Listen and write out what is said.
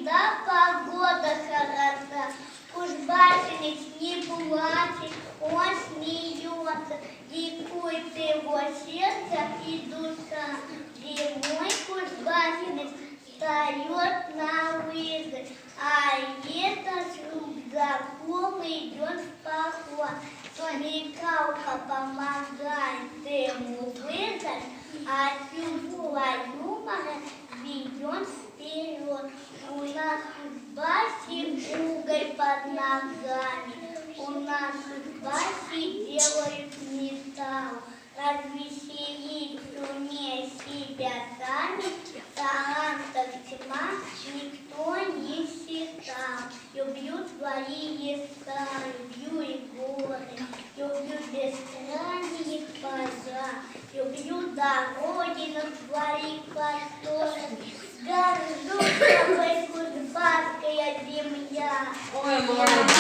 всегда погода хороша. Кузбассинец не плачет, он смеется, ликует его сердце и душа. Зимой кузбассинец встает на вызов, а лето с рюкзаком идет в поход. Смекалка помогает ему выжить, а чувство юмора ведет вперед. У нас в Кузбассе уголь под ногами, у нас в Кузбассе делают металл. Развеселить умея себя сами, талантов тьма никто не считал. Люблю твои леса, люблю и горы, люблю бескрайние поля, люблю дороги на твоих просторах. Горжусь тобой, кузбасская земля. Ой, молодец.